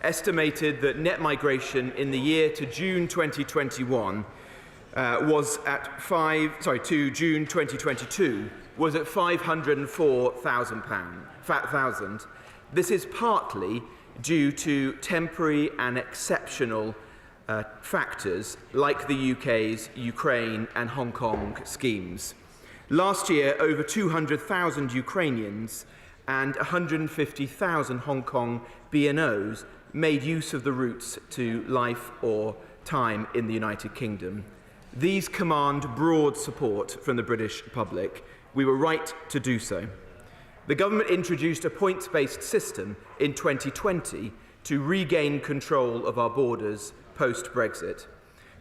estimated that net migration in the year to June 2021 to June 2022 was at 504,000. This is partly due to temporary and exceptional factors like the UK's Ukraine and Hong Kong schemes. Last year, over 200,000 Ukrainians and 150,000 Hong Kong BNOs made use of the routes to life or time in the United Kingdom. These command broad support from the British public. We were right to do so. The government introduced a points-based system in 2020 to regain control of our borders post-Brexit.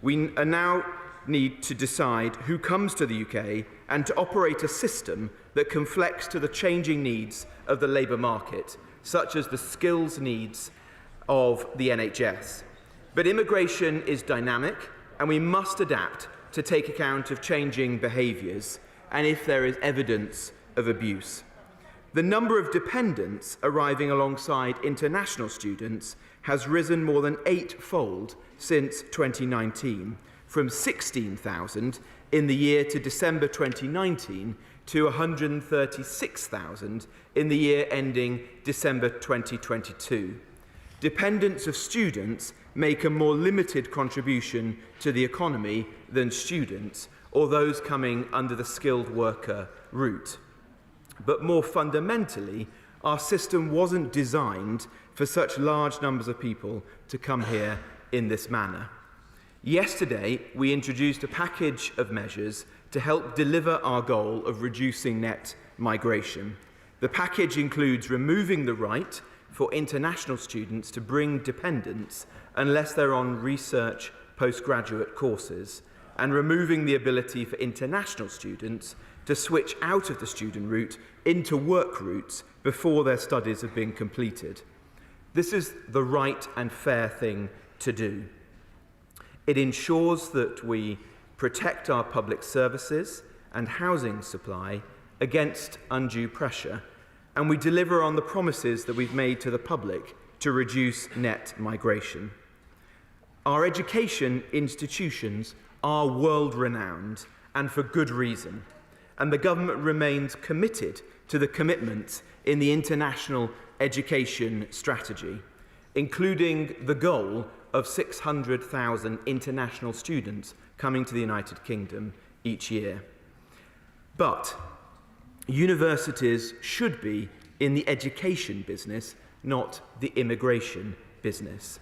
We now need to decide who comes to the UK and to operate a system that can flex to the changing needs of the labour market, such as the skills needs of the NHS. But immigration is dynamic, and we must adapt to take account of changing behaviours and if there is evidence of abuse. The number of dependents arriving alongside international students has risen more than eightfold since 2019, from 16,000 in the year to December 2019 to 136,000 in the year ending December 2022. Dependents of students make a more limited contribution to the economy than students or those coming under the skilled worker route. But more fundamentally, our system wasn't designed for such large numbers of people to come here in this manner. Yesterday, we introduced a package of measures to help deliver our goal of reducing net migration. The package includes removing the right for international students to bring dependents unless they're on research postgraduate courses, and removing the ability for international students to switch out of the student route into work routes before their studies have been completed. This is the right and fair thing to do. It ensures that we protect our public services and housing supply against undue pressure, and we deliver on the promises that we've made to the public to reduce net migration. Our education institutions are world-renowned, and for good reason, and the government remains committed to the commitments in the international education strategy, including the goal of 600,000 international students coming to the United Kingdom each year. But universities should be in the education business, not the immigration business.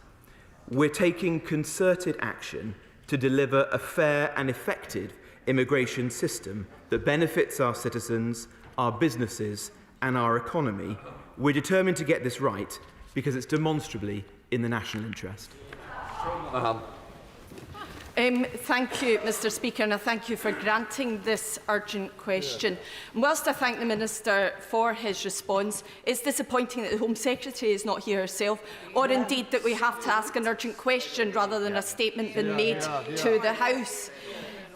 We're taking concerted action to deliver a fair and effective immigration system that benefits our citizens, our businesses, and our economy. We're determined to get this right because it's demonstrably in the national interest. Thank you, Mr Speaker, and I thank you for granting this urgent question. And whilst I thank the Minister for his response, it's disappointing that the Home Secretary is not here herself, or indeed that we have to ask an urgent question rather than a statement being made to the House.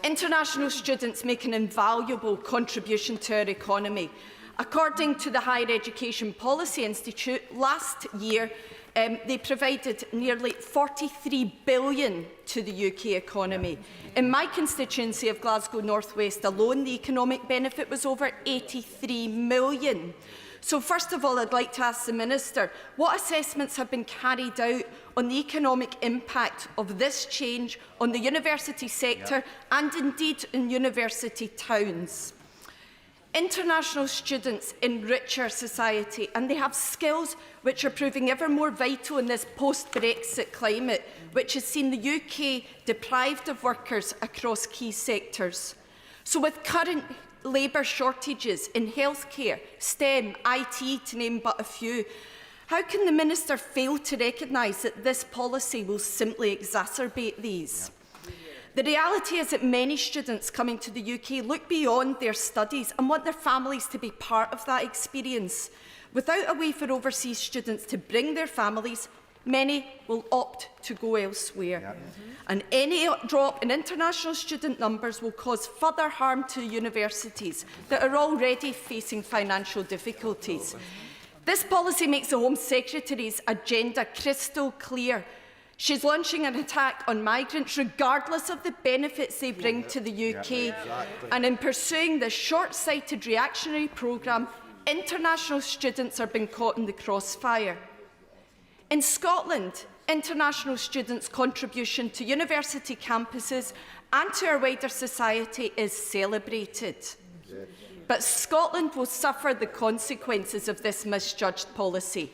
International students make an invaluable contribution to our economy. According to the Higher Education Policy Institute, last year they provided nearly £43 billion to the UK economy. In my constituency of Glasgow North West alone, the economic benefit was over £83 million. So first of all, I'd like to ask the Minister, what assessments have been carried out on the economic impact of this change on the university sector and indeed in university towns? International students enrich our society, and they have skills which are proving ever more vital in this post-Brexit climate, which has seen the UK deprived of workers across key sectors. So with current labour shortages in healthcare, STEM, IT, to name but a few, how can the Minister fail to recognise that this policy will simply exacerbate these? The reality is that many students coming to the UK look beyond their studies and want their families to be part of that experience. Without a way for overseas students to bring their families, many will opt to go elsewhere. And any drop in international student numbers will cause further harm to universities that are already facing financial difficulties. This policy makes the Home Secretary's agenda crystal clear. She's launching an attack on migrants regardless of the benefits they bring to the UK. And in pursuing this short-sighted reactionary programme, international students are being caught in the crossfire. In Scotland, international students' contribution to university campuses and to our wider society is celebrated. But Scotland will suffer the consequences of this misjudged policy.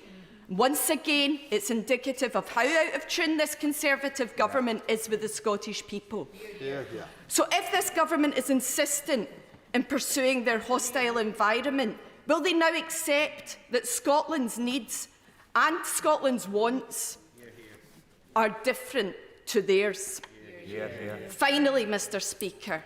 Once again, it's indicative of how out of tune this Conservative government is with the Scottish people. So if this government is insistent in pursuing their hostile environment, will they now accept that Scotland's needs and Scotland's wants are different to theirs? Finally, Mr. Speaker,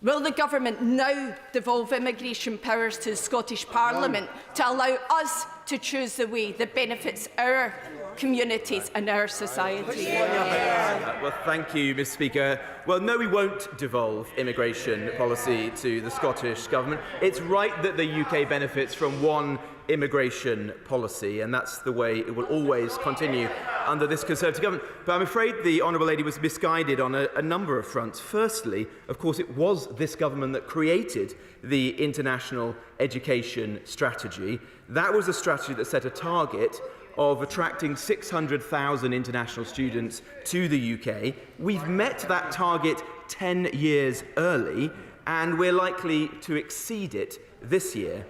will the government now devolve immigration powers to the Scottish Parliament to allow us to choose the way that benefits our communities and our society? Well, thank you, Mr. Speaker. Well, no, we won't devolve immigration policy to the Scottish Government. It's right that the UK benefits from one immigration policy, and that's the way it will always continue under this Conservative government. But I'm afraid the Honourable Lady was misguided on a number of fronts. Firstly, of course, it was this government that created the International Education Strategy. That was a strategy that set a target of attracting 600,000 international students to the UK. We've met that target 10 years early, and we're likely to exceed it this year.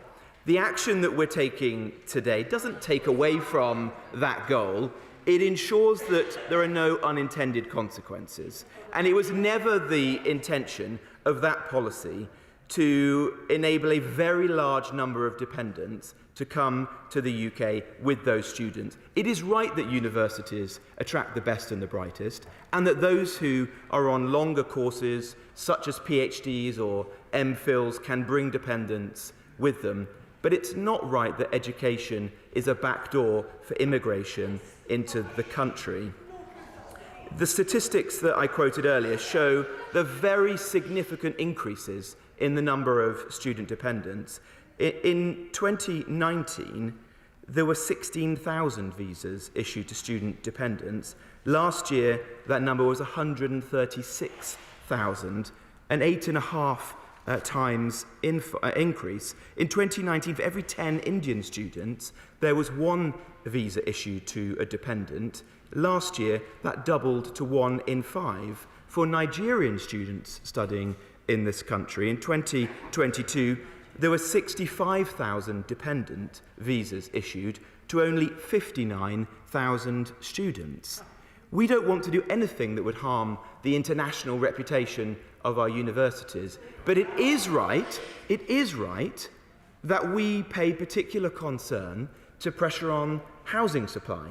The action that we're taking today doesn't take away from that goal. It ensures that there are no unintended consequences. And it was never the intention of that policy to enable a very large number of dependents to come to the UK with those students. It is right that universities attract the best and the brightest, and that those who are on longer courses, such as PhDs or MPhils, can bring dependents with them. But it's not right that education is a backdoor for immigration into the country. The statistics that I quoted earlier show the very significant increases in the number of student dependents. In 2019, there were 16,000 visas issued to student dependents. Last year, that number was 136,000, an 8.5 times increase. In 2019, for every 10 Indian students, there was one visa issued to a dependent. Last year, that doubled to 1 in 5 for Nigerian students studying in this country. In 2022, there were 65,000 dependent visas issued to only 59,000 students. We don't want to do anything that would harm the international reputation of our universities, but it is right that we pay particular concern to pressure on housing supply,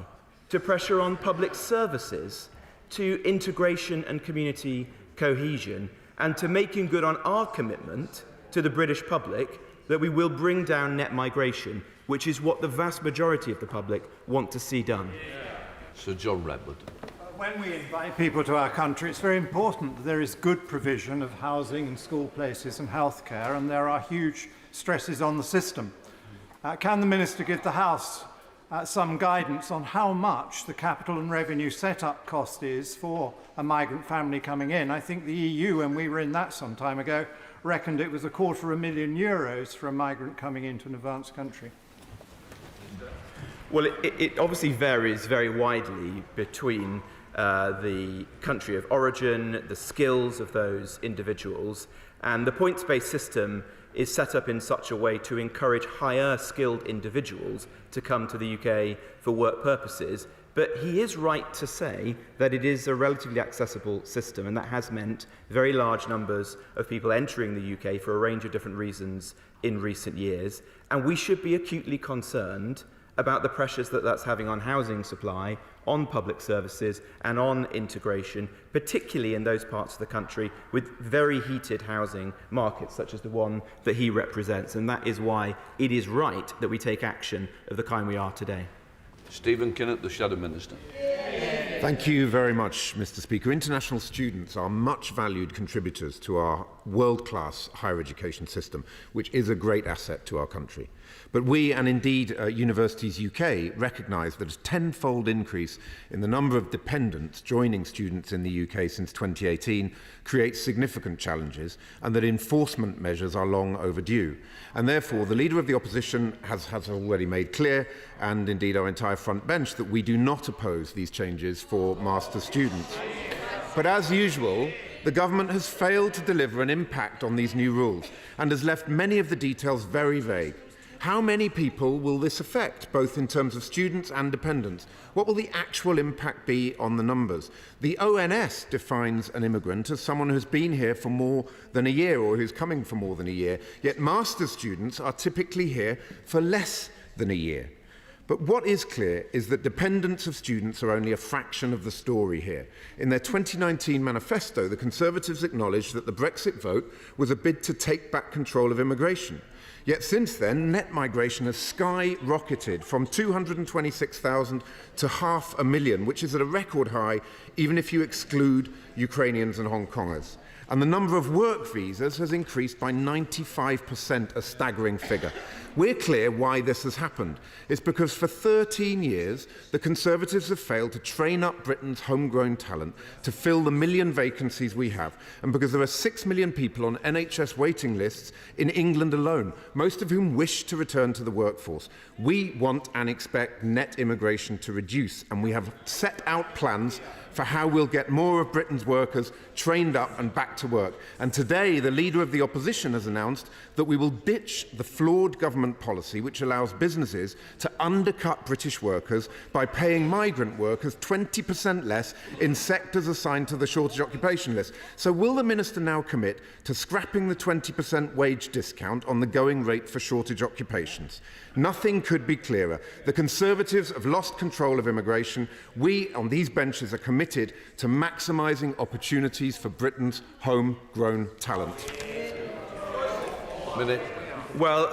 to pressure on public services, to integration and community cohesion, and to making good on our commitment to the British public that we will bring down net migration, which is what the vast majority of the public want to see done. Sir John Redwood. When we invite people to our country, it's very important that there is good provision of housing and school places and healthcare, and there are huge stresses on the system. Can the Minister give the House some guidance on how much the capital and revenue set-up cost is for a migrant family coming in? I think the EU, when we were in that some time ago, reckoned it was €250,000 for a migrant coming into an advanced country. Well, it obviously varies very widely between the country of origin, the skills of those individuals, and the points-based system is set up in such a way to encourage higher skilled individuals to come to the UK for work purposes. But he is right to say that it is a relatively accessible system, and that has meant very large numbers of people entering the UK for a range of different reasons in recent years. And we should be acutely concerned about the pressures that that's having on housing supply, on public services and on integration, particularly in those parts of the country with very heated housing markets such as the one that he represents. And that is why it is right that we take action of the kind we are today. Stephen Kinnett, the Shadow Minister. Thank you very much, Mr. Speaker. International students are much valued contributors to our world-class higher education system, which is a great asset to our country. But we, and indeed Universities UK, recognise that a tenfold increase in the number of dependents joining students in the UK since 2018 creates significant challenges, and that enforcement measures are long overdue. And therefore, the Leader of the Opposition has already made clear, and indeed our entire front bench, that we do not oppose these changes for master's students. But as usual, the government has failed to deliver an impact on these new rules and has left many of the details very vague. How many people will this affect, both in terms of students and dependents? What will the actual impact be on the numbers? The ONS defines an immigrant as someone who's been here for more than a year or who's coming for more than a year, yet master's students are typically here for less than a year. But what is clear is that dependents of students are only a fraction of the story here. In their 2019 manifesto, the Conservatives acknowledged that the Brexit vote was a bid to take back control of immigration. Yet since then, net migration has skyrocketed from 226,000 to 500,000, which is at a record high, even if you exclude Ukrainians and Hong Kongers. And the number of work visas has increased by 95%, a staggering figure. We're clear why this has happened. It's because for 13 years, the Conservatives have failed to train up Britain's homegrown talent to fill the million vacancies we have, and because there are 6 million people on NHS waiting lists in England alone, most of whom wish to return to the workforce. We want and expect net immigration to reduce, and we have set out plans for how we'll get more of Britain's workers trained up and back to work. And today, the Leader of the Opposition has announced that we will ditch the flawed government policy which allows businesses to undercut British workers by paying migrant workers 20% less in sectors assigned to the shortage occupation list. So will the Minister now commit to scrapping the 20% wage discount on the going rate for shortage occupations? Nothing could be clearer. The Conservatives have lost control of immigration. We, on these benches, are committed to maximising opportunities for Britain's homegrown talent. Minute. Well,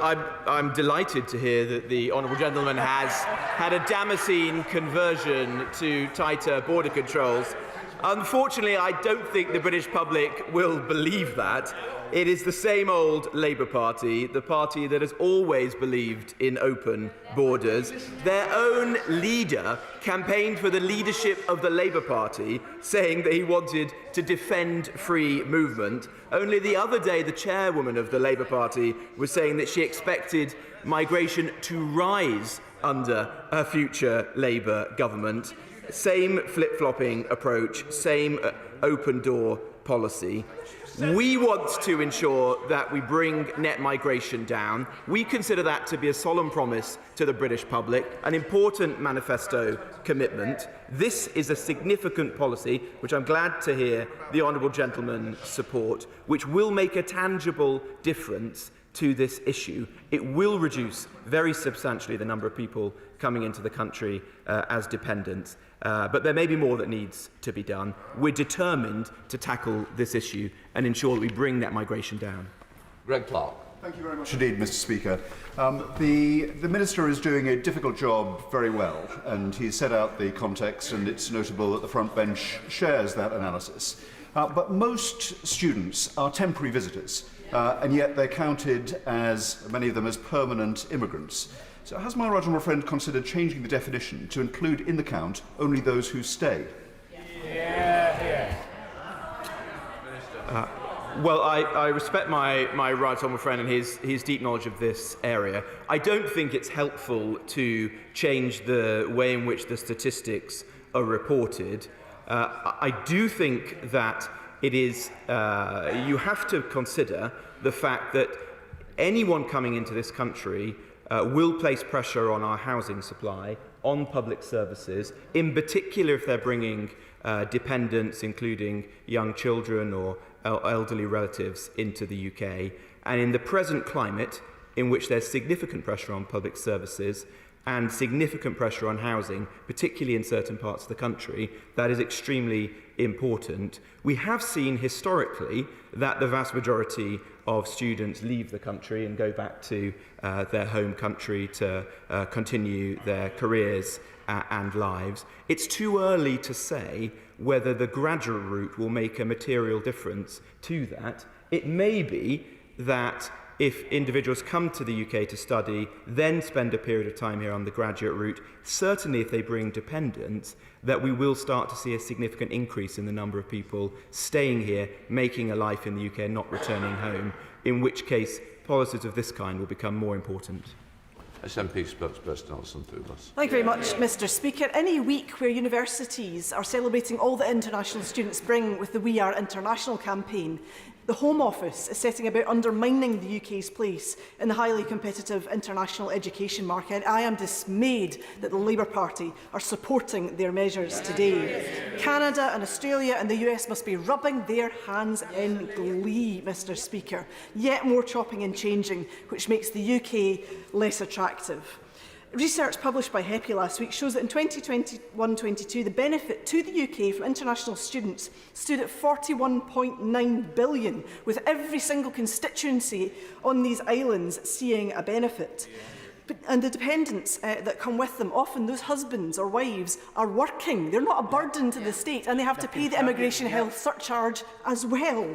I'm delighted to hear that the honourable gentleman has had a Damascene conversion to tighter border controls. Unfortunately, I don't think the British public will believe that. It is the same old Labour Party, the party that has always believed in open borders. Their own leader campaigned for the leadership of the Labour Party, saying that he wanted to defend free movement. Only the other day, the chairwoman of the Labour Party was saying that she expected migration to rise under a future Labour government. Same flip-flopping approach, same open door policy. We want to ensure that we bring net migration down. We consider that to be a solemn promise to the British public, an important manifesto commitment. This is a significant policy, which I'm glad to hear the honourable gentleman support, which will make a tangible difference to this issue. It will reduce very substantially the number of people coming into the country as dependents. But there may be more that needs to be done. We're determined to tackle this issue and ensure that we bring that migration down. Greg Clark. Thank you very much indeed, Mr. Speaker. The Minister is doing a difficult job very well, and he's set out the context, and it's notable that the front bench shares that analysis. But most students are temporary visitors, and yet they're counted as, many of them, as permanent immigrants. So has my right honourable friend considered changing the definition to include in the count only those who stay? Well, I respect my right honourable friend and his deep knowledge of this area. I don't think it's helpful to change the way in which the statistics are reported. I do think that it is, you have to consider the fact that anyone coming into this country will place pressure on our housing supply, on public services, in particular if they're bringing dependents, including young children or elderly relatives, into the UK. And in the present climate, in which there's significant pressure on public services and significant pressure on housing, particularly in certain parts of the country, that is extremely important. We have seen historically that the vast majority of students leave the country and go back to their home country to continue their careers and lives. It's too early to say whether the graduate route will make a material difference to that. It may be that if individuals come to the UK to study, then spend a period of time here on the graduate route, certainly if they bring dependents, that we will start to see a significant increase in the number of people staying here, making a life in the UK and not returning home, in which case policies of this kind will become more important. SNP spokesperson Alison Douglas. Thank you very much, Mr. Speaker. Any week where universities are celebrating all that international students bring with the We Are International campaign, the Home Office is setting about undermining the UK's place in the highly competitive international education market. I am dismayed that the Labour Party are supporting their measures today. Canada and Australia and the US must be rubbing their hands in glee, Mr. Speaker. Yet more chopping and changing, which makes the UK less attractive. Research published by HEPI last week shows that in 2021-22, the benefit to the UK from international students stood at £41.9 billion, with every single constituency on these islands seeing a benefit. And the dependents that come with them, often those husbands or wives, are working. They're not a burden to the state, and they have to pay the immigration health surcharge as well.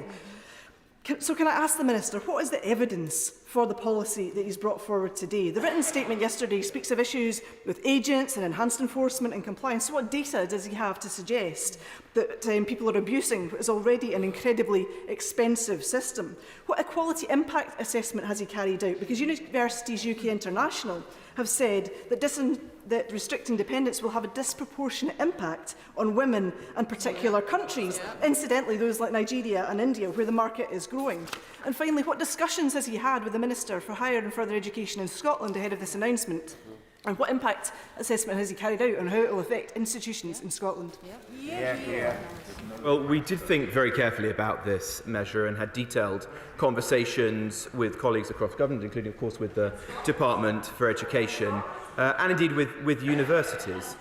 So can I ask the Minister, what is the evidence for the policy that he's brought forward today? The written statement yesterday speaks of issues with agents and enhanced enforcement and compliance. So what data does he have to suggest that people are abusing what is already an incredibly expensive system? What equality impact assessment has he carried out? Because Universities UK International have said that restricting dependence will have a disproportionate impact on women and particular countries, incidentally those like Nigeria and India, where the market is growing. And finally, what discussions has he had with the Minister for Higher and Further Education in Scotland ahead of this announcement? And what impact assessment has he carried out on how it will affect institutions in Scotland? Well, we did think very carefully about this measure and had detailed conversations with colleagues across government, including, of course, with the Department for Education and indeed with universities.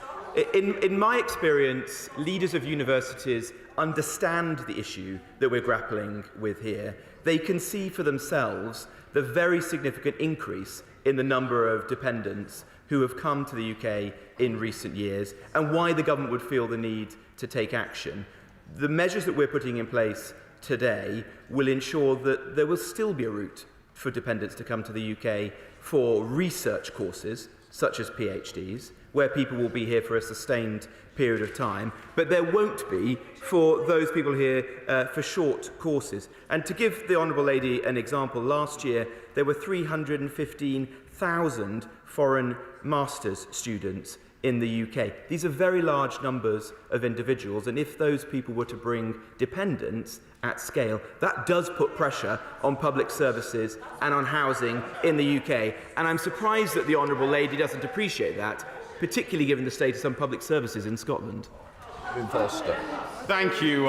In my experience, leaders of universities understand the issue that we're grappling with here. They can see for themselves the very significant increase in the number of dependents who have come to the UK in recent years and why the government would feel the need to take action. The measures that we're putting in place today will ensure that there will still be a route for dependents to come to the UK for research courses, such as PhDs, where people will be here for a sustained period of time, but there won't be for those people here for short courses. And to give the Honourable Lady an example, last year there were 315,000 foreign master's students in the UK. These are very large numbers of individuals, and if those people were to bring dependents at scale, that does put pressure on public services and on housing in the UK. And I'm surprised that the Honourable Lady doesn't appreciate that, particularly given the state of some public services in Scotland. Thank you,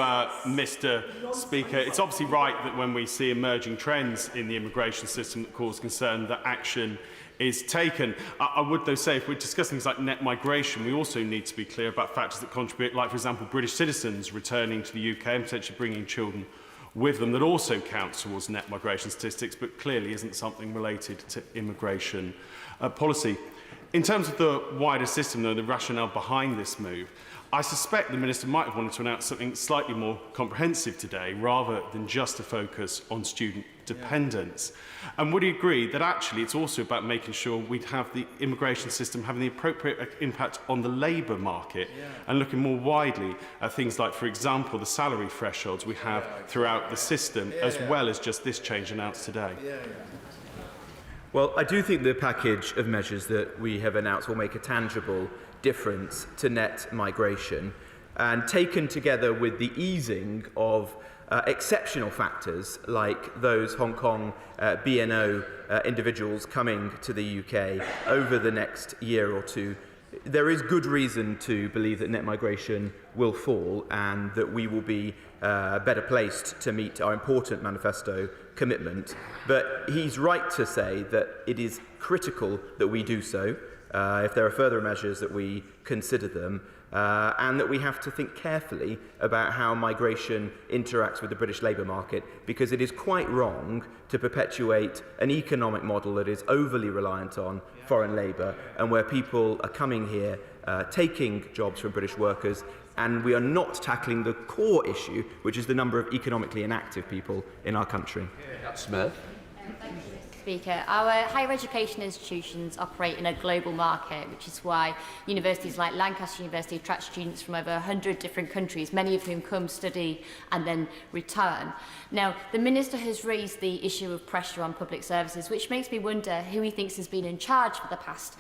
Mr. Speaker. It's obviously right that when we see emerging trends in the immigration system that cause concern, that action is taken. I would, though, say if we're discussing things like net migration, we also need to be clear about factors that contribute, like, for example, British citizens returning to the UK and potentially bringing children with them, that also counts towards net migration statistics, but clearly isn't something related to immigration policy. In terms of the wider system, though, the rationale behind this move, I suspect the Minister might have wanted to announce something slightly more comprehensive today, rather than just a focus on student dependence. And would he agree that actually it's also about making sure we'd have the immigration system having the appropriate impact on the labour market and looking more widely at things like, for example, the salary thresholds we have throughout the system, as well as just this change announced today? Well, I do think the package of measures that we have announced will make a tangible difference to net migration, and taken together with the easing of exceptional factors like those Hong Kong BNO individuals coming to the UK over the next year or two, there is good reason to believe that net migration will fall and that we will be better placed to meet our important manifesto commitment. But he's right to say that it is critical that we do so. If there are further measures, that we consider them, and that we have to think carefully about how migration interacts with the British labour market, because it is quite wrong to perpetuate an economic model that is overly reliant on foreign labour and where people are coming here taking jobs from British workers, and we are not tackling the core issue, which is the number of economically inactive people in our country. Smith. Thank you, Mr. Speaker. Our higher education institutions operate in a global market, which is why universities like Lancaster University attract students from over 100 different countries, many of whom come, study and then return. Now, the Minister has raised the issue of pressure on public services, which makes me wonder who he thinks has been in charge for the past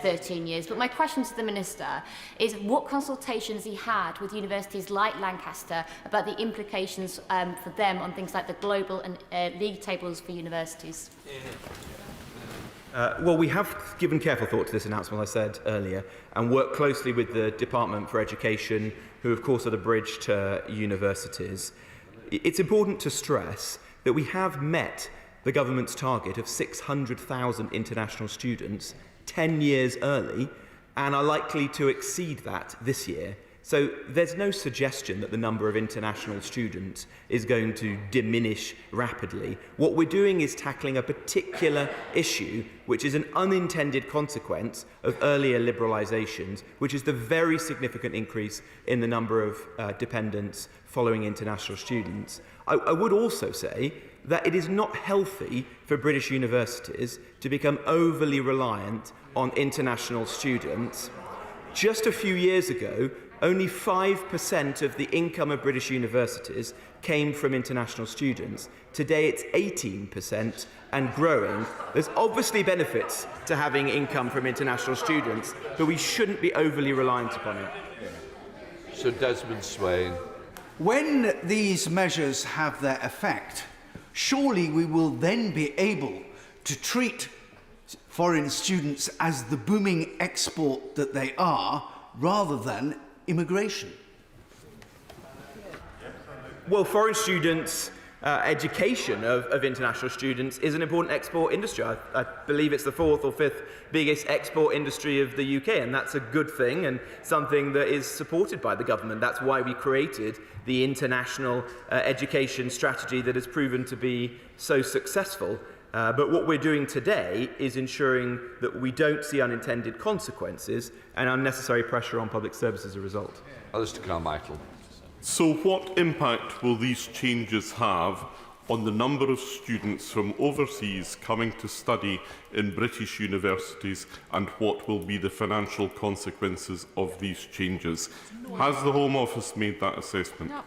13 years. But my question to the Minister is, what consultations he had with universities like Lancaster about the implications for them on things like the global and league tables for universities? Well, we have given careful thought to this announcement, as I said earlier, and worked closely with the Department for Education, who of course are the bridge to universities. It's important to stress that we have met the government's target of 600,000 international students 10 years early and are likely to exceed that this year. So there's no suggestion that the number of international students is going to diminish rapidly. What we're doing is tackling a particular issue, which is an unintended consequence of earlier liberalisations, which is the very significant increase in the number of dependents following international students. I would also say that it is not healthy for British universities to become overly reliant on international students. Just a few years ago, only 5% of the income of British universities came from international students. Today it's 18% and growing. There's obviously benefits to having income from international students, but we shouldn't be overly reliant upon it. Sir Desmond Swain. When these measures have their effect, surely we will then be able to treat foreign students as the booming export that they are, rather than immigration. Well, foreign students' education of international students is an important export industry. I believe it's the 4th or 5th biggest export industry of the UK, and that's a good thing and something that is supported by the government. That's why we created the international education strategy that has proven to be so successful. But what we're doing today is ensuring that we don't see unintended consequences and unnecessary pressure on public service as a result. Alistair Carmichael. So what impact will these changes have on the number of students from overseas coming to study in British universities, and what will be the financial consequences of these changes? Has the Home Office made that assessment? No.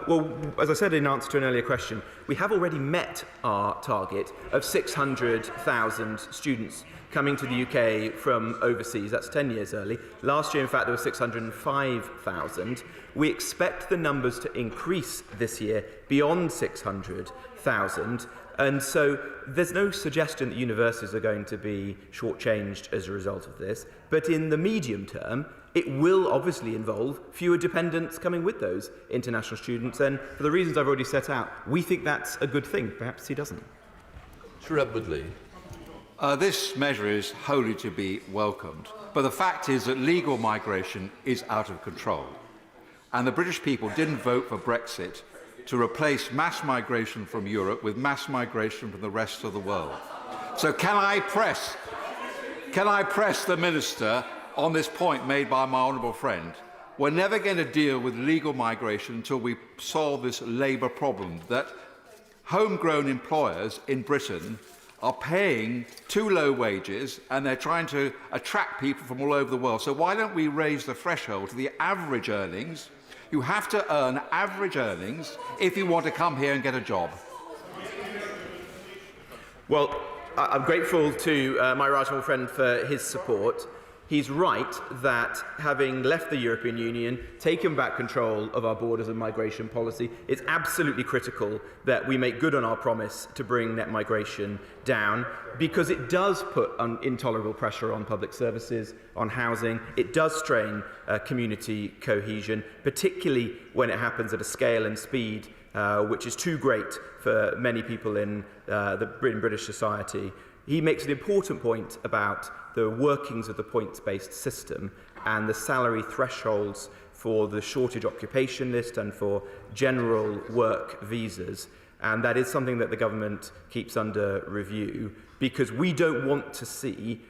Well, as I said in answer to an earlier question, we have already met our target of 600,000 students coming to the UK from overseas. That's 10 years early. Last year, in fact, there were 605,000. We expect the numbers to increase this year beyond 600,000. And so there's no suggestion that universities are going to be shortchanged as a result of this. But in the medium term, it will obviously involve fewer dependents coming with those international students. And for the reasons I've already set out, we think that's a good thing. Perhaps he doesn't. Sir Edward Lee. This measure is wholly to be welcomed, but the fact is that legal migration is out of control. And the British people didn't vote for Brexit to replace mass migration from Europe with mass migration from the rest of the world. So can I press the Minister on this point made by my honourable friend? We're never going to deal with legal migration until we solve this labour problem, that homegrown employers in Britain are paying too low wages and they're trying to attract people from all over the world. So why don't we raise the threshold to the average earnings? You have to earn average earnings if you want to come here and get a job. Well, I'm grateful to my right honourable friend for his support. He's right that having left the European Union, taken back control of our borders and migration policy, it's absolutely critical that we make good on our promise to bring net migration down, because it does put intolerable pressure on public services, on housing. It does strain community cohesion, particularly when it happens at a scale and speed which is too great for many people in British society. He makes an important point about the workings of the points-based system and the salary thresholds for the shortage occupation list and for general work visas. And that is something that the government keeps under review, because we don't want to see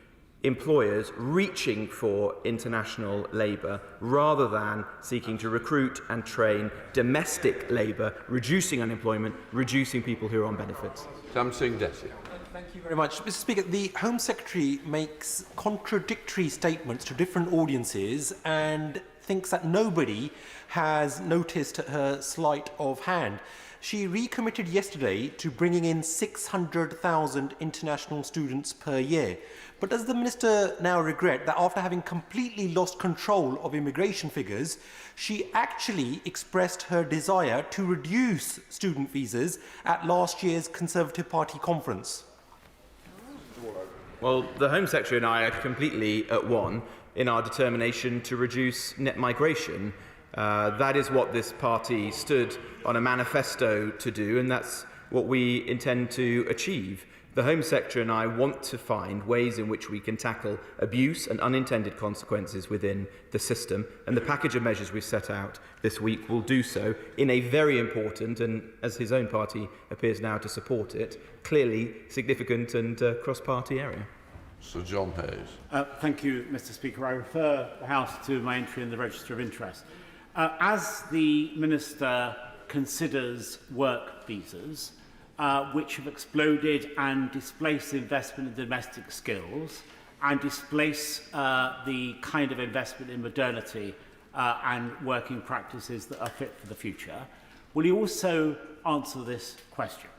employers reaching for international labour rather than seeking to recruit and train domestic labour, reducing unemployment, reducing people who are on benefits. Tamsingh Desi. Thank you very much. Mr. Speaker, the Home Secretary makes contradictory statements to different audiences and thinks that nobody has noticed her sleight of hand. She recommitted yesterday to bringing in 600,000 international students per year. But does the Minister now regret that after having completely lost control of immigration figures, she actually expressed her desire to reduce student visas at last year's Conservative Party conference? Well, the Home Secretary and I are completely at one in our determination to reduce net migration. That is what this party stood on a manifesto to do, and that's what we intend to achieve. The Home Secretary and I want to find ways in which we can tackle abuse and unintended consequences within the system, and the package of measures we've set out this week will do so in a very important, and as his own party appears now to support it, clearly significant and cross-party area. Sir John Hayes. Thank you, Mr. Speaker. I refer the House to my entry in the Register of Interest. As the Minister considers work visas, which have exploded and displace investment in domestic skills and displace the kind of investment in modernity and working practices that are fit for the future, will you also answer this question?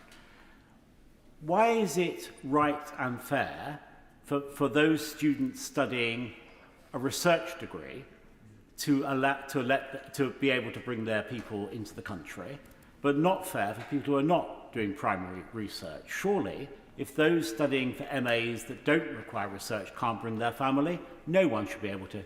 Why is it right and fair for those students studying a research degree to be able to bring their people into the country, but not fair for people who are not doing primary research? Surely, if those studying for MAs that don't require research can't bring their family, no one should be able to.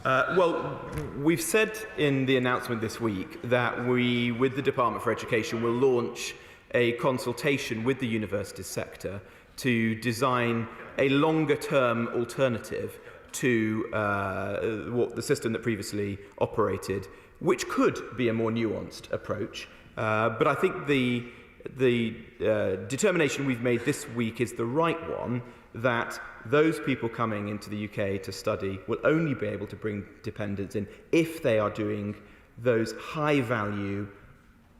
Well, we've said in the announcement this week that we, with the Department for Education, will launch a consultation with the university sector to design a longer-term alternative to what the system that previously operated, which could be a more nuanced approach. But I think the determination we've made this week is the right one, that those people coming into the UK to study will only be able to bring dependents in if they are doing those high-value,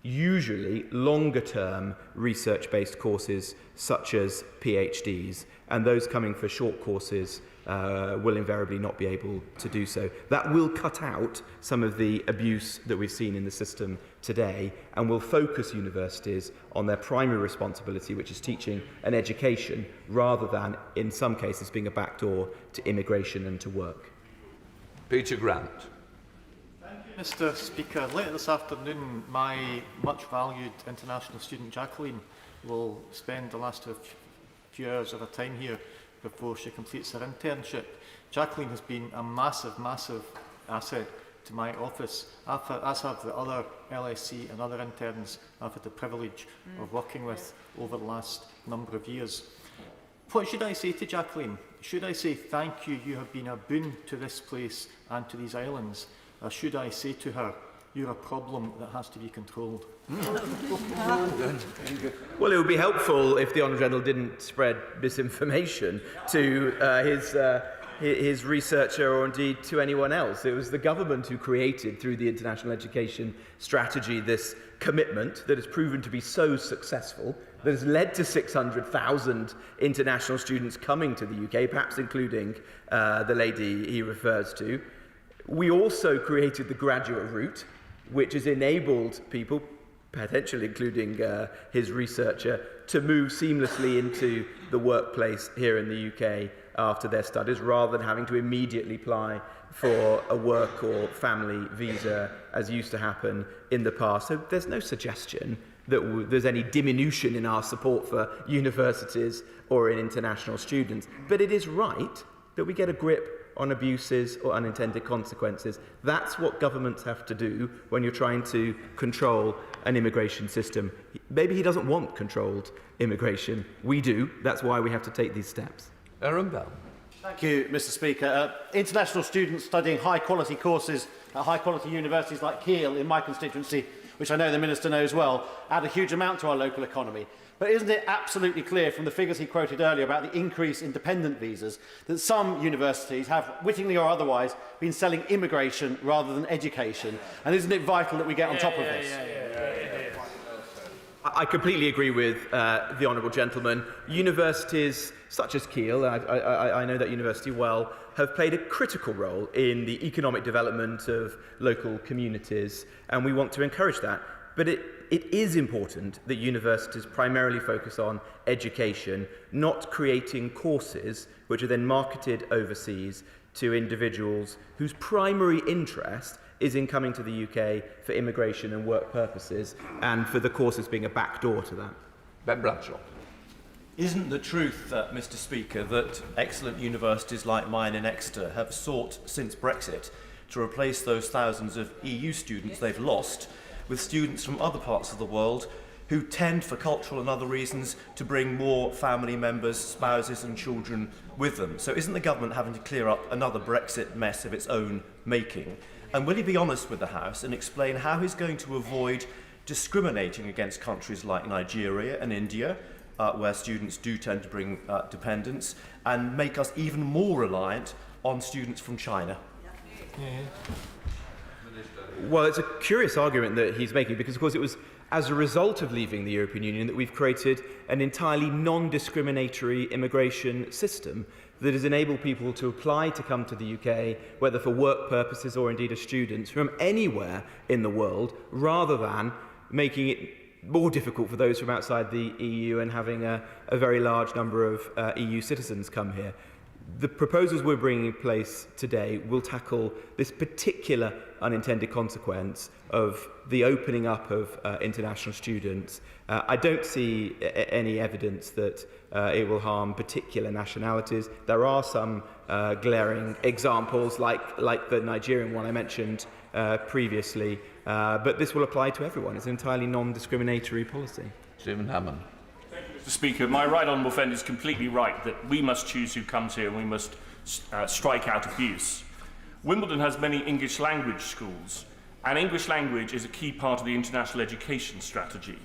usually longer-term research-based courses such as PhDs, and those coming for short courses will invariably not be able to do so. That will cut out some of the abuse that we've seen in the system today and will focus universities on their primary responsibility, which is teaching and education, rather than, in some cases, being a backdoor to immigration and to work. Peter Grant. Mr. Speaker, later this afternoon, my much-valued international student Jacqueline will spend the last few hours of her time here before she completes her internship. Jacqueline has been a massive, massive asset to my office, as have the other LSC and other interns I've had the privilege of working with over the last number of years. What should I say to Jacqueline? Should I say, thank you, you have been a boon to this place and to these islands? Or should I say to her, you're a problem that has to be controlled? Well, it would be helpful if the Honourable General didn't spread misinformation to his researcher or indeed to anyone else. It was the government who created, through the International Education Strategy, this commitment that has proven to be so successful, that has led to 600,000 international students coming to the UK, perhaps including the lady he refers to. We also created the graduate route, which has enabled people, potentially including his researcher, to move seamlessly into the workplace here in the UK after their studies, rather than having to immediately apply for a work or family visa, as used to happen in the past. So there's no suggestion that there's any diminution in our support for universities or in international students. But it is right that we get a grip on abuses or unintended consequences. That's what governments have to do when you're trying to control an immigration system. Maybe he doesn't want controlled immigration. We do. That's why we have to take these steps. Aaron Bell. Thank you, Mr. Speaker. International students studying high-quality courses at high-quality universities like Kiel in my constituency which I know the Minister knows well, add a huge amount to our local economy. But isn't it absolutely clear from the figures he quoted earlier about the increase in dependent visas that some universities have, wittingly or otherwise, been selling immigration rather than education? And isn't it vital that we get on top of this? I completely agree with the honourable gentleman. Universities such as Kiel, I know that university well, have played a critical role in the economic development of local communities, and we want to encourage that. But it is important that universities primarily focus on education, not creating courses which are then marketed overseas to individuals whose primary interest is in coming to the UK for immigration and work purposes, and for the courses being a backdoor to that. Ben Bradshaw. Isn't the truth, Mr. Speaker, that excellent universities like mine in Exeter have sought since Brexit to replace those thousands of EU students they've lost with students from other parts of the world who tend, for cultural and other reasons, to bring more family members, spouses and children with them? So isn't the government having to clear up another Brexit mess of its own making? And will he be honest with the House and explain how he's going to avoid discriminating against countries like Nigeria and India, where students do tend to bring dependents, and make us even more reliant on students from China? Well, it's a curious argument that he's making, because, of course, it was as a result of leaving the European Union that we've created an entirely non-discriminatory immigration system that has enabled people to apply to come to the UK, whether for work purposes or indeed as students, from anywhere in the world, rather than making it more difficult for those from outside the EU and having a very large number of EU citizens come here. The proposals we're bringing in place today will tackle this particular unintended consequence of the opening up of international students. I don't see any evidence that it will harm particular nationalities. There are some glaring examples, like the Nigerian one I mentioned previously, but this will apply to everyone. It's an entirely non-discriminatory policy. Stephen Hammond. Mr. Speaker, my right honourable friend is completely right that we must choose who comes here and we must strike out abuse. Wimbledon has many English language schools, and English language is a key part of the international education strategy.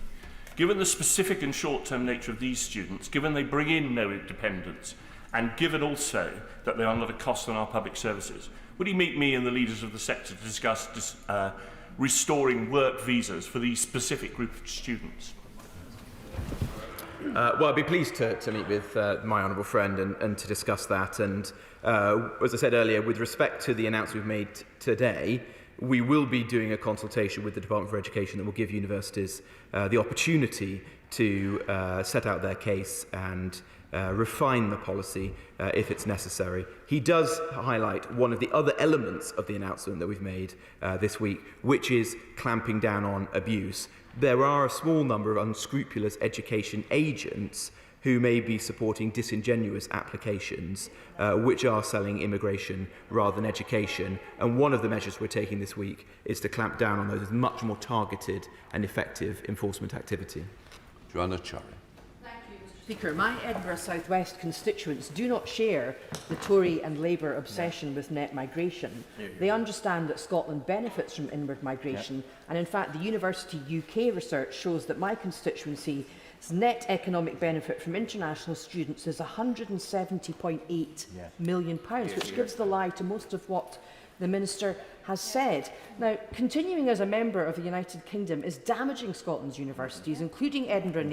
Given the specific and short-term nature of these students, given they bring in no dependents, and given also that they are not a cost on our public services, would he meet me and the leaders of the sector to discuss restoring work visas for these specific group of students? Well, I'd be pleased to meet with my honourable friend and to discuss that. And as I said earlier, with respect to the announcement we've made today, we will be doing a consultation with the Department for Education that will give universities the opportunity to set out their case and refine the policy if it's necessary. He does highlight one of the other elements of the announcement that we've made this week, which is clamping down on abuse. There are a small number of unscrupulous education agents who may be supporting disingenuous applications which are selling immigration rather than education. And one of the measures we're taking this week is to clamp down on those with much more targeted and effective enforcement activity. Joanna Chari. Speaker, my Edinburgh South West constituents do not share the Tory and Labour obsession with net migration. They understand that Scotland benefits from inward migration, and in fact the University UK research shows that my constituency's net economic benefit from international students is £170.8 million, which gives the lie to most of what the Minister has said. Now, continuing as a member of the United Kingdom is damaging Scotland's universities, including Edinburgh,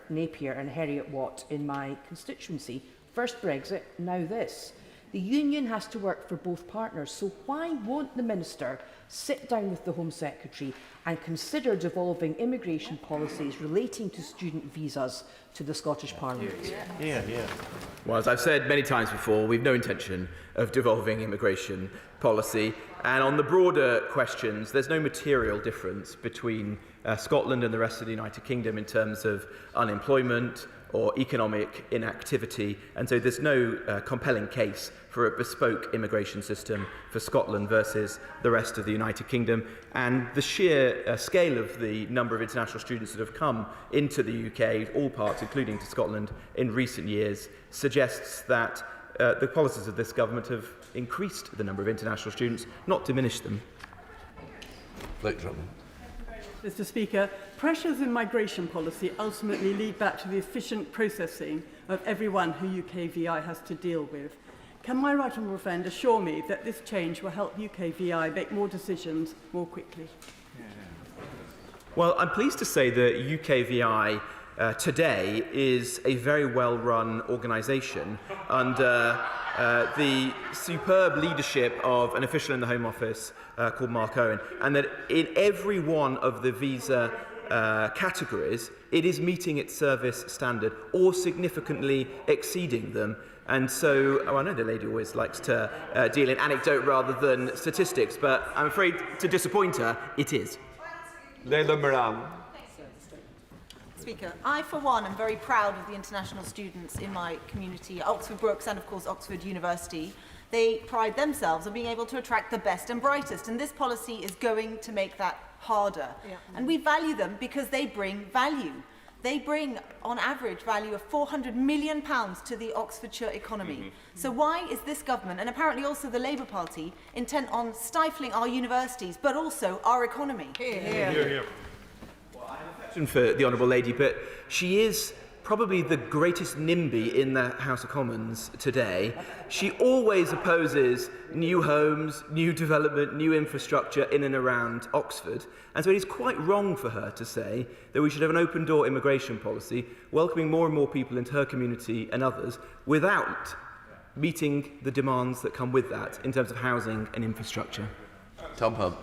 Napier and Heriot Watt in my constituency. First Brexit, now this. The Union has to work for both partners, so why won't the Minister sit down with the Home Secretary and consider devolving immigration policies relating to student visas to the Scottish Parliament? Well, as I've said many times before, we've no intention of devolving immigration policy. And on the broader questions, there's no material difference between Scotland and the rest of the United Kingdom in terms of unemployment or economic inactivity, and so there's no compelling case for a bespoke immigration system for Scotland versus the rest of the United Kingdom. And the sheer scale of the number of international students that have come into the UK, all parts, including to Scotland, in recent years, suggests that the policies of this government have increased the number of international students, not diminished them. Blake Drummond. Mr. Speaker, pressures in migration policy ultimately lead back to the efficient processing of everyone who UKVI has to deal with. Can my right honourable friend assure me that this change will help UKVI make more decisions more quickly? Well, I'm pleased to say that UKVI today is a very well-run organisation under the superb leadership of an official in the Home Office called Mark Owen, and that in every one of the visa categories, it is meeting its service standard or significantly exceeding them. And so, I know the lady always likes to deal in anecdote rather than statistics, but I'm afraid to disappoint her, it is. Leila Moran. Speaker, I for one am very proud of the international students in my community, Oxford Brookes and of course Oxford University. They pride themselves on being able to attract the best and brightest, and this policy is going to make that harder. Yeah. And we value them because they bring value. They bring, on average, value of £400 million to the Oxfordshire economy. So why is this government, and apparently also the Labour Party, intent on stifling our universities, but also our economy? Well, I have affection for the Honourable Lady, but she is probably the greatest NIMBY in the House of Commons today. She always opposes new homes, new development, new infrastructure in and around Oxford. And so it is quite wrong for her to say that we should have an open-door immigration policy, welcoming more and more people into her community and others, without meeting the demands that come with that in terms of housing and infrastructure. Tom Hunt.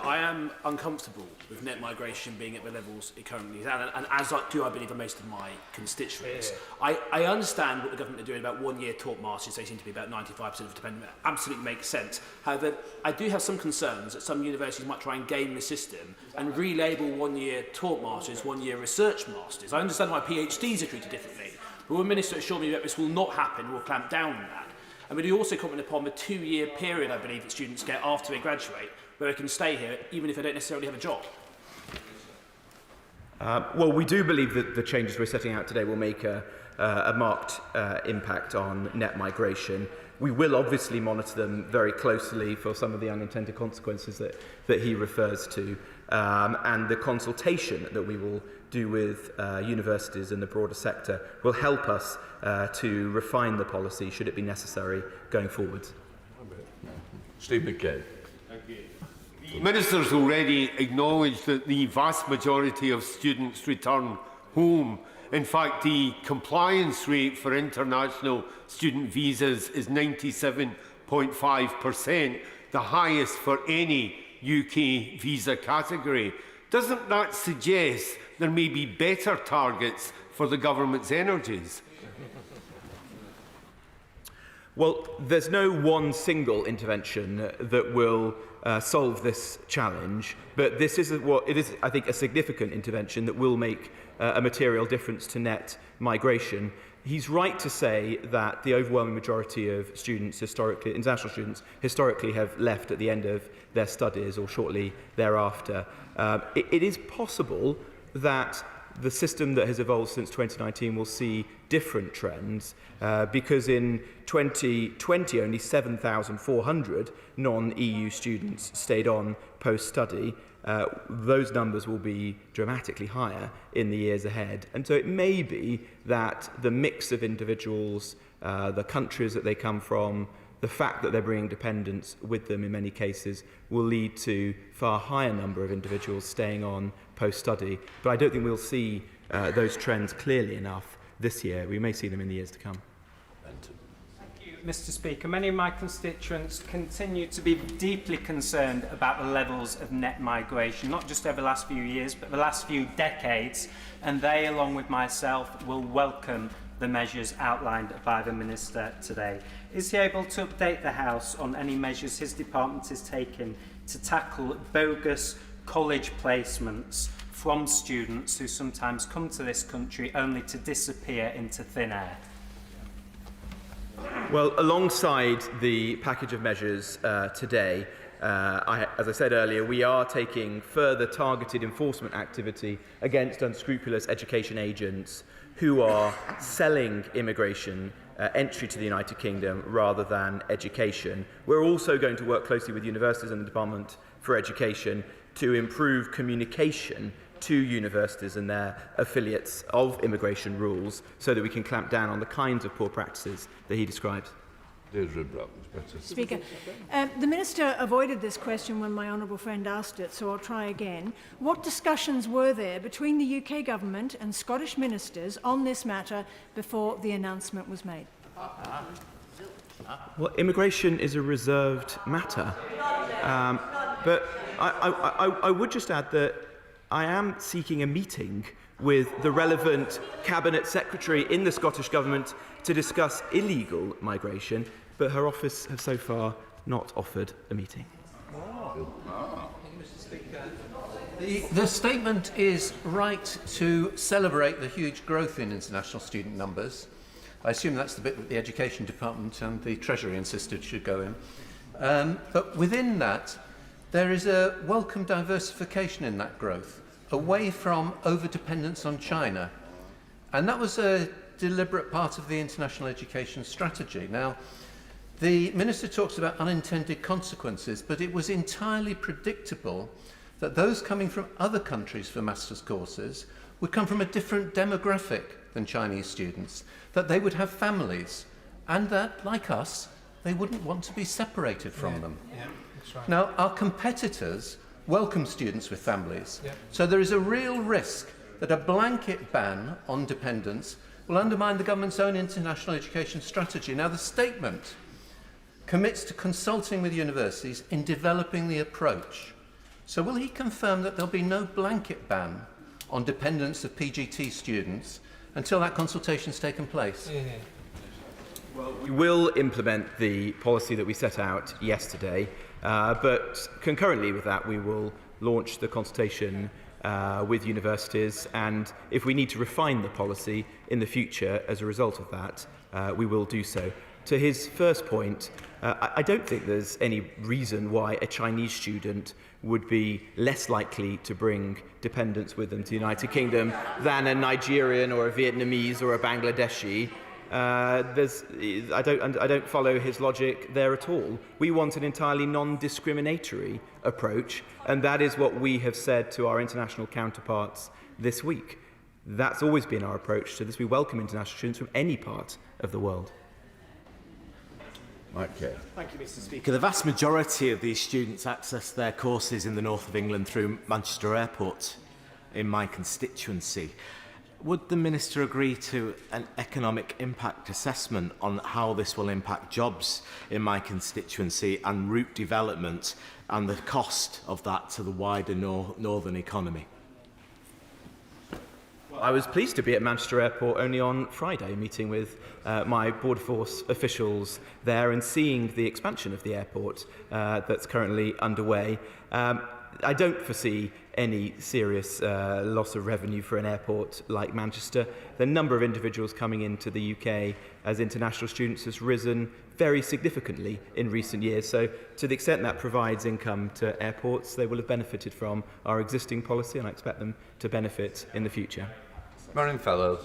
I am uncomfortable with net migration being at the levels it currently is at, and as do I believe most of my constituents. I understand what the government are doing about one-year talk marches. They seem to be about 95% of dependent. Absolutely makes sense. However, I do have some concerns that some universities might try and game the system and relabel one-year talk masters one-year research masters. I understand why PhDs are treated differently, but one minister assured me that this will not happen. We'll clamp down on that. And we do also comment upon the 2-year period, I believe, that students get after they graduate, where they can stay here even if they don't necessarily have a job. Well, we do believe that the changes we're setting out today will make a marked impact on net migration. We will obviously monitor them very closely for some of the unintended consequences that he refers to, and the consultation that we will do with universities and the broader sector will help us to refine the policy should it be necessary going forward. Steve McKay. The Minister's already acknowledged that the vast majority of students return home. In fact, the compliance rate for international student visas is 97.5%, the highest for any UK visa category. Doesn't that suggest there may be better targets for the government's energies? Well, there's no one single intervention that will solve this challenge, but this is I think, a significant intervention that will make a material difference to net migration. He's right to say that the overwhelming majority of students, international students, historically have left at the end of their studies or shortly thereafter. It is possible that the system that has evolved since 2019 will see different trends because in 2020 only 7,400 non-EU students stayed on post-study. Those numbers will be dramatically higher in the years ahead. And so it may be that the mix of individuals, the countries that they come from, the fact that they're bringing dependents with them in many cases will lead to far higher number of individuals staying on post-study. But I don't think we'll see those trends clearly enough this year. We may see them in the years to come. Thank you, Mr. Speaker. Many of my constituents continue to be deeply concerned about the levels of net migration, not just over the last few years, but the last few decades, and they, along with myself, will welcome the measures outlined by the Minister today. Is he able to update the House on any measures his department is taking to tackle bogus college placements from students who sometimes come to this country only to disappear into thin air? Well, alongside the package of measures today, as I said earlier, we are taking further targeted enforcement activity against unscrupulous education agents who are selling immigration entry to the United Kingdom rather than education. We're also going to work closely with universities and the Department for Education to improve communication to universities and their affiliates of immigration rules so that we can clamp down on the kinds of poor practices that he describes. Speaker, the Minister avoided this question when my honourable friend asked it, so I'll try again. What discussions were there between the UK Government and Scottish ministers on this matter before the announcement was made? Well, immigration is a reserved matter. But I would just add that I am seeking a meeting with the relevant Cabinet Secretary in the Scottish Government to discuss illegal migration, but her office has so far not offered a meeting. The statement is right to celebrate the huge growth in international student numbers. I assume that's the bit that the Education Department and the Treasury insisted should go in. But within that, there is a welcome diversification in that growth, away from over-dependence on China. And that was a deliberate part of the international education strategy. Now, the Minister talks about unintended consequences, but it was entirely predictable that those coming from other countries for master's courses would come from a different demographic than Chinese students, that they would have families, and that, like us, they wouldn't want to be separated from them. Yeah, that's right. Now, our competitors welcome students with families, so there is a real risk that a blanket ban on dependence will undermine the government's own international education strategy. Now, the statement commits to consulting with universities in developing the approach. So will he confirm that there'll be no blanket ban on dependence of PGT students until that consultation's taken place? Well, we will implement the policy that we set out yesterday, but concurrently with that, we will launch the consultation with universities, and if we need to refine the policy in the future as a result of that, we will do so. To his first point, I don't think there's any reason why a Chinese student would be less likely to bring dependents with them to the United Kingdom than a Nigerian or a Vietnamese or a Bangladeshi. I don't follow his logic there at all. We want an entirely non-discriminatory approach, and that is what we have said to our international counterparts this week. That's always been our approach to this. We welcome international students from any part of the world. Okay. Thank you, Mr. Speaker. The vast majority of these students access their courses in the north of England through Manchester Airport in my constituency. Would the Minister agree to an economic impact assessment on how this will impact jobs in my constituency and route development and the cost of that to the wider northern economy? I was pleased to be at Manchester Airport only on Friday, meeting with my Border Force officials there and seeing the expansion of the airport that's currently underway. I don't foresee any serious loss of revenue for an airport like Manchester. The number of individuals coming into the UK as international students has risen very significantly in recent years. So to the extent that provides income to airports, they will have benefited from our existing policy, and I expect them to benefit in the future. Marion Fellows.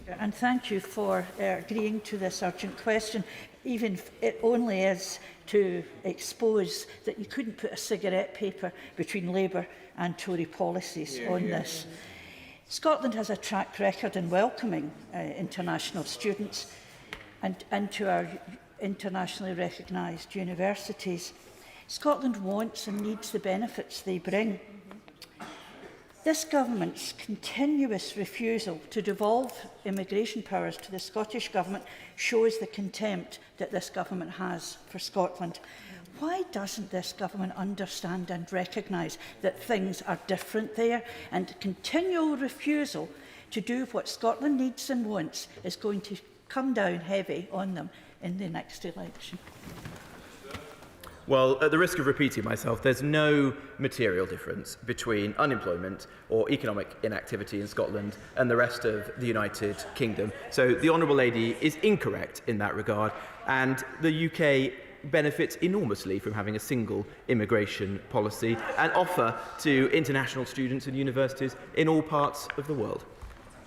And thank you for agreeing to this urgent question, even if it only is to expose that you couldn't put a cigarette paper between Labour and Tory policies on this. Scotland has a track record in welcoming international students and to our internationally recognised universities. Scotland wants and needs the benefits they bring. This government's continuous refusal to devolve immigration powers to the Scottish Government shows the contempt that this government has for Scotland. Why doesn't this government understand and recognise that things are different there, and continual refusal to do what Scotland needs and wants is going to come down heavy on them in the next election? Well, at the risk of repeating myself, there's no material difference between unemployment or economic inactivity in Scotland and the rest of the United Kingdom. So the Honourable Lady is incorrect in that regard, and the UK benefits enormously from having a single immigration policy and offer to international students and universities in all parts of the world.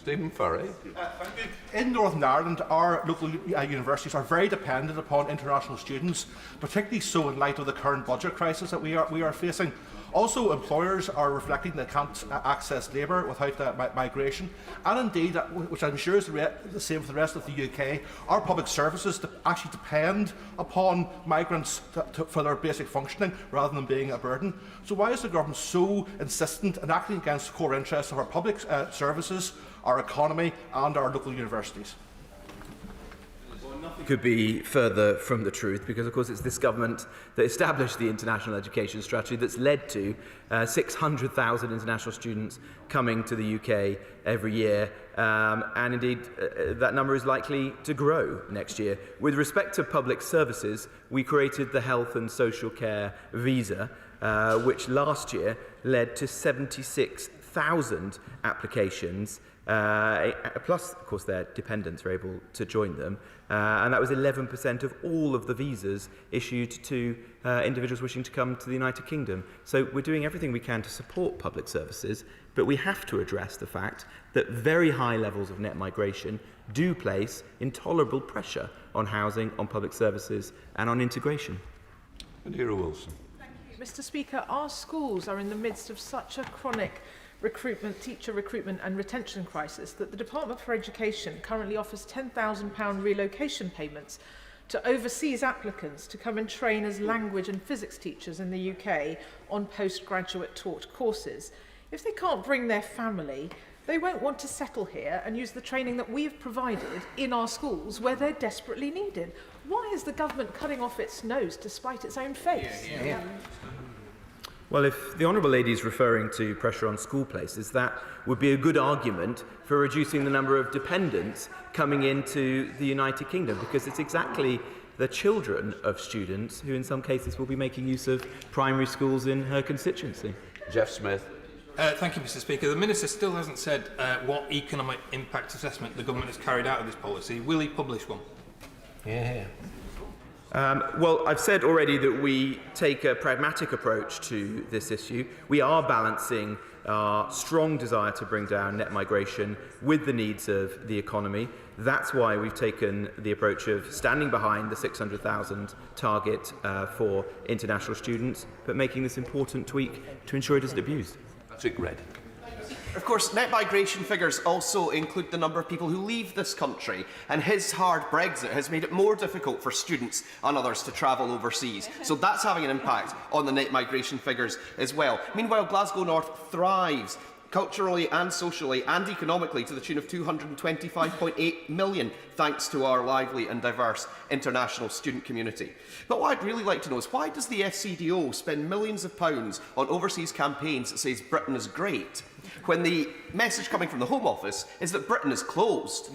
Stephen Furry. Thank you. In Northern Ireland, our local universities are very dependent upon international students, particularly so in light of the current budget crisis that we are facing. Also, employers are reflecting they can't access labour without migration, and indeed, which I'm sure is the same for the rest of the UK, our public services actually depend upon migrants for their basic functioning rather than being a burden. So why is the government so insistent in acting against the core interests of our public services, our economy and our local universities? Could be further from the truth, because of course it's this government that established the international education strategy that's led to 600,000 international students coming to the UK every year, and indeed that number is likely to grow next year. With respect to public services, we created the Health and Social Care Visa, which last year led to 76,000 applications, plus of course their dependents were able to join them, and that was 11% of all of the visas issued to individuals wishing to come to the United Kingdom. So we're doing everything we can to support public services, but we have to address the fact that very high levels of net migration do place intolerable pressure on housing, on public services and on integration. Anira Wilson. Mr. Speaker, our schools are in the midst of such a chronic teacher recruitment and retention crisis that the Department for Education currently offers £10,000 relocation payments to overseas applicants to come and train as language and physics teachers in the UK on postgraduate taught courses. If they can't bring their family, they won't want to settle here and use the training that we have provided in our schools where they're desperately needed. Why is the government cutting off its nose to spite its own face? Well, if the Honourable Lady is referring to pressure on school places, that would be a good argument for reducing the number of dependents coming into the United Kingdom, because it's exactly the children of students who in some cases will be making use of primary schools in her constituency. Jeff Smith. Thank you, Mr. Speaker. The Minister still hasn't said what economic impact assessment the government has carried out of this policy. Will he publish one? Well, I've said already that we take a pragmatic approach to this issue. We are balancing our strong desire to bring down net migration with the needs of the economy. That's why we've taken the approach of standing behind the 600,000 target for international students, but making this important tweak to ensure it isn't abused. That's it, Red. Of course, net migration figures also include the number of people who leave this country, and his hard Brexit has made it more difficult for students and others to travel overseas. So that's having an impact on the net migration figures as well. Meanwhile, Glasgow North thrives culturally and socially and economically to the tune of £225.8 million, thanks to our lively and diverse international student community. But what I'd really like to know is, why does the FCDO spend millions of pounds on overseas campaigns that says Britain is great, when the message coming from the Home Office is that Britain is closed?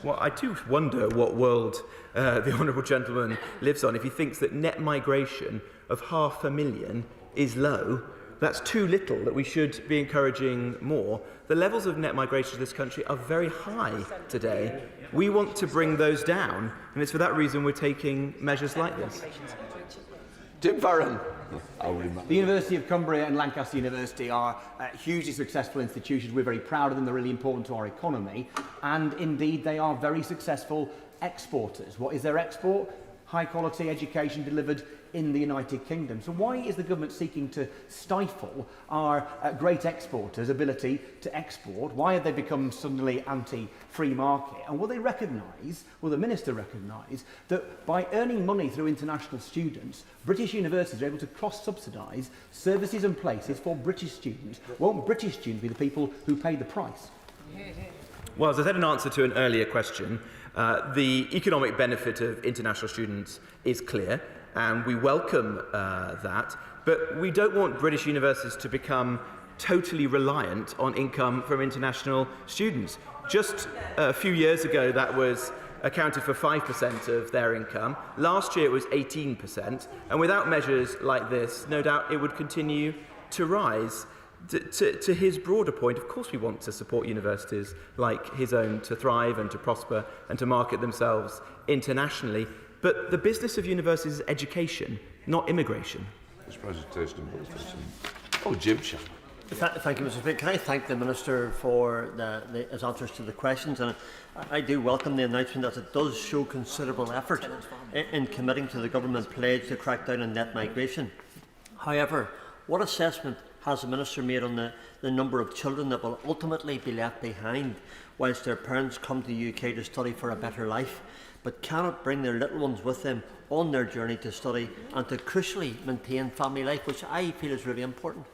Well, I do wonder what world the Honourable Gentleman lives on if he thinks that net migration of 500,000 is low. That's too little, that we should be encouraging more. The levels of net migration to this country are very high today. We want to bring those down, and it's for that reason we're taking measures like this. Tim Farron. The University of Cumbria and Lancaster University are hugely successful institutions. We're very proud of them. They're really important to our economy. And indeed, they are very successful exporters. What is their export? High quality education delivered in the United Kingdom. So why is the government seeking to stifle our great exporters' ability to export? Why have they become suddenly anti-free market? And will they recognise, will the Minister recognise, that by earning money through international students, British universities are able to cross-subsidise services and places for British students? Won't British students be the people who pay the price? Well, as I said in answer to an earlier question, the economic benefit of international students is clear, and we welcome that, but we don't want British universities to become totally reliant on income from international students. Just a few years ago, that was accounted for 5% of their income. Last year, it was 18%, and without measures like this, no doubt it would continue to rise. To his broader point, of course we want to support universities like his own to thrive and to prosper and to market themselves internationally. But the business of universities is education, not immigration. This presentation. Oh, Jim Chan. Thank you, Mr. Speaker. Can I thank the Minister for his answers to the questions? And I do welcome the announcement that it does show considerable effort in committing to the government pledge to crack down on net migration. However, what assessment has the Minister made on the number of children that will ultimately be left behind whilst their parents come to the UK to study for a better life, but cannot bring their little ones with them on their journey to study and to crucially maintain family life, which I feel is really important?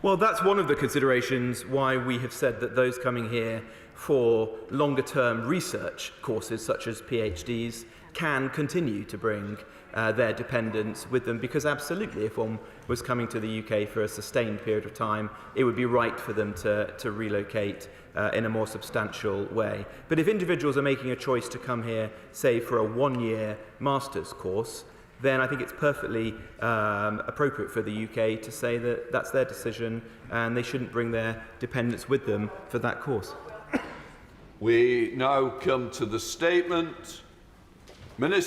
Well, that's one of the considerations why we have said that those coming here for longer-term research courses, such as PhDs, can continue to bring their dependents with them, because absolutely, if one was coming to the UK for a sustained period of time, it would be right for them to relocate in a more substantial way. But if individuals are making a choice to come here, say, for a one-year master's course, then I think it's perfectly appropriate for the UK to say that that's their decision and they shouldn't bring their dependents with them for that course. We now come to the statement. Minister